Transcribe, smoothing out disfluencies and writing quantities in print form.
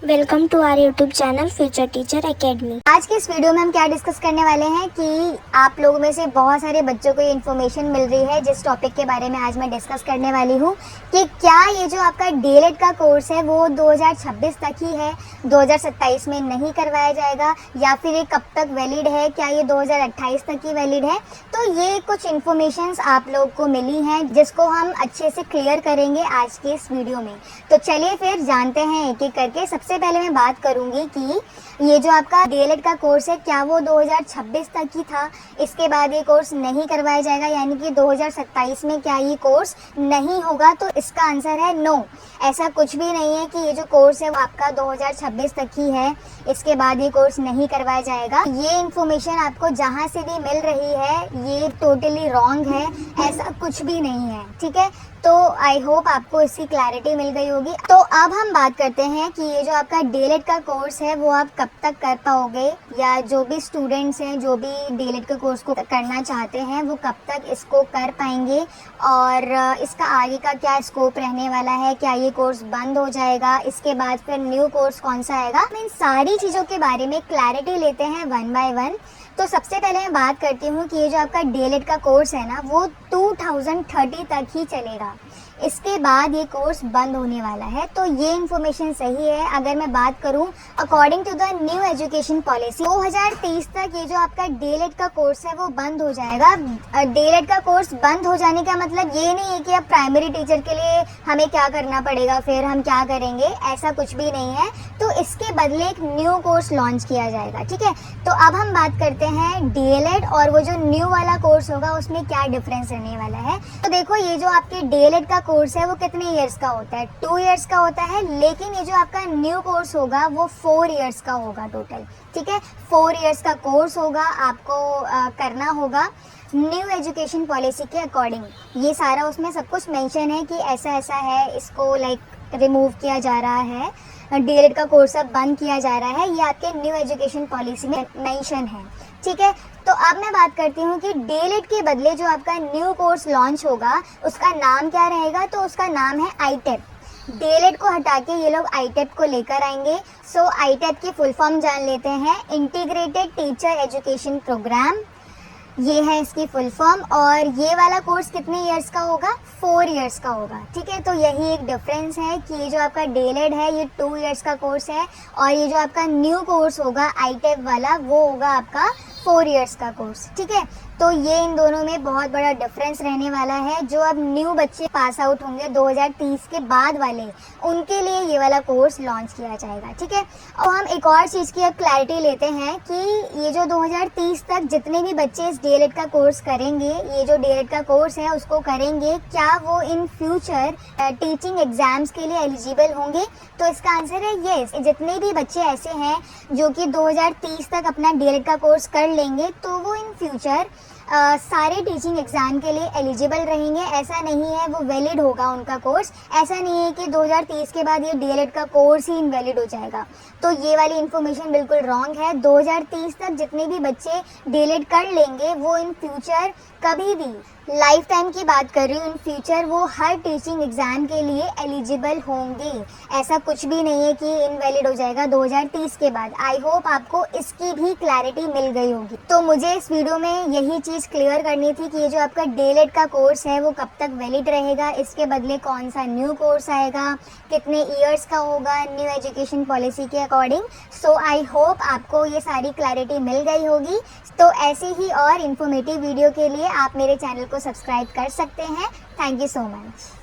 Welcome to our YouTube channel Future Teacher Academy. आज के इस वीडियो में हम क्या डिस्कस करने वाले हैं कि आप लोगों में से बहुत सारे बच्चों को ये इन्फॉर्मेशन मिल रही है जिस टॉपिक के बारे में आज मैं डिस्कस करने वाली हूँ कि क्या ये जो आपका डीएलएड का कोर्स है वो 2026 तक ही है, 2027 में नहीं करवाया जाएगा या फिर ये कब तक वैलिड है, क्या ये 2028 तक ही वैलिड है। तो ये कुछ इन्फॉर्मेशंस आप लोग को मिली हैं जिसको हम अच्छे से क्लियर करेंगे आज के इस वीडियो में। तो चलिए फिर जानते हैं एक एक करके। सबसे पहले मैं बात करूंगी कि ये जो आपका डीएलएड का कोर्स है क्या वो 2026 तक ही था, इसके बाद ये कोर्स नहीं करवाया जाएगा, यानी कि 2027 में क्या ये कोर्स नहीं होगा। तो इसका आंसर है नो। ऐसा कुछ भी नहीं है कि ये जो कोर्स है वो आपका 2026 तक ही है, इसके बाद ये कोर्स नहीं करवाया जाएगा। ये इन्फॉर्मेशन आपको जहाँ से भी मिल रही है ये टोटली रॉन्ग है, ऐसा कुछ भी नहीं है। ठीक है, तो आई होप आपको इसकी क्लैरिटी मिल गई होगी। तो अब हम बात करते हैं कि ये जो आपका डीएलएड का कोर्स है वो आप कब तक कर पाओगे, या जो भी स्टूडेंट्स हैं जो भी डीएलएड के कोर्स को करना चाहते हैं वो कब तक इसको कर पाएंगे और इसका आगे का क्या स्कोप रहने वाला है, क्या ये कोर्स बंद हो जाएगा, इसके बाद फिर न्यू कोर्स कौन सा आएगा। इन सारी चीज़ों के बारे में क्लैरिटी लेते हैं वन बाय वन। तो सबसे पहले मैं बात करती हूँ कि ये जो आपका डीएलएड का कोर्स है ना वो 2030 तक ही चलेगा, इसके बाद ये कोर्स बंद होने वाला है। तो ये इन्फॉर्मेशन सही है। अगर मैं बात करूं according to the new education policy 2030 तक ये जो आपका डीएलएड का कोर्स है वो बंद हो जाएगा। डीएलएड का कोर्स बंद हो जाने का मतलब ये नहीं है कि अब प्राइमरी टीचर के लिए हमें क्या करना पड़ेगा, फिर हम क्या करेंगे, ऐसा कुछ भी नहीं है। तो इसके बदले एक न्यू कोर्स लॉन्च किया जाएगा। ठीक है, तो अब हम बात करते हैं डीएलएड और वो जो न्यू वाला कोर्स होगा उसमें क्या डिफरेंस रहने वाला है। तो देखो, ये जो आपके डीएलएड का कोर्स है वो कितने इयर्स का होता है, 2 इयर्स का होता है, लेकिन ये जो आपका न्यू कोर्स होगा वो 4 इयर्स का होगा टोटल। ठीक है, 4 इयर्स का कोर्स होगा, आपको करना होगा न्यू एजुकेशन पॉलिसी के अकॉर्डिंग। ये सारा उसमें सब कुछ मेंशन है कि ऐसा ऐसा है, इसको रिमूव किया जा रहा है, डीएलएड का कोर्स अब बंद किया जा रहा है, ये आपके न्यू एजुकेशन पॉलिसी में मेंशन है। ठीक है, तो अब मैं बात करती हूँ कि डीएलएड के बदले जो आपका न्यू कोर्स लॉन्च होगा उसका नाम क्या रहेगा। तो उसका नाम है आईटेप। डीएलएड को हटा के ये लोग आईटेप को लेकर आएंगे। सो आईटेप की फुल फॉर्म जान लेते हैं, इंटीग्रेटेड टीचर एजुकेशन प्रोग्राम, ये है इसकी फुल फॉर्म। और ये वाला कोर्स कितने इयर्स का होगा, 4 इयर्स का होगा। ठीक है, तो यही एक डिफरेंस है कि ये जो आपका डीएलएड है ये 2 इयर्स का कोर्स है और ये जो आपका न्यू कोर्स होगा आईटेप वाला वो होगा आपका 4 इयर्स का कोर्स। ठीक है, तो ये इन दोनों में बहुत बड़ा डिफरेंस रहने वाला है। जो अब न्यू बच्चे पास आउट होंगे 2030 के बाद वाले, उनके लिए ये वाला कोर्स लॉन्च किया जाएगा। ठीक है, और हम एक और चीज़ की अब क्लैरिटी लेते हैं कि ये जो 2030 तक जितने भी बच्चे इस डीएलएड का कोर्स करेंगे, ये जो डीएलएड का कोर्स है उसको करेंगे, क्या वो इन फ्यूचर टीचिंग एग्जाम्स के लिए एलिजिबल होंगे। तो इसका आंसर है येस। जितने भी बच्चे ऐसे हैं जो कि 2030 तक अपना डीएलएड का कोर्स कर लेंगे तो वो इन फ्यूचर सारे टीचिंग एग्जाम के लिए एलिजिबल रहेंगे। ऐसा नहीं है वो वैलिड होगा उनका कोर्स, ऐसा नहीं है कि 2030 के बाद ये डीएलएड का कोर्स ही इनवैलिड हो जाएगा। तो ये वाली इन्फॉर्मेशन बिल्कुल रॉन्ग है। 2030 तक जितने भी बच्चे डीएलएड कर लेंगे वो इन फ्यूचर कभी भी, लाइफ टाइम की बात कर रही हूँ, इन फ्यूचर वो हर टीचिंग एग्जाम के लिए एलिजिबल होंगे। ऐसा कुछ भी नहीं है कि इनवैलिड हो जाएगा 2030 के बाद। आई होप आपको इसकी भी क्लैरिटी मिल गई होगी। तो मुझे इस वीडियो में यही चीज़ क्लियर करनी थी कि ये जो आपका डीएलएड का कोर्स है वो कब तक वैलिड रहेगा, इसके बदले कौन सा न्यू कोर्स आएगा, कितने ईयर्स का होगा न्यू एजुकेशन पॉलिसी के अकॉर्डिंग। सो आई होप आपको ये सारी क्लैरिटी मिल गई होगी। तो ऐसे ही और इन्फॉर्मेटिव वीडियो के लिए आप मेरे चैनल को सब्सक्राइब कर सकते हैं। Thank you so much.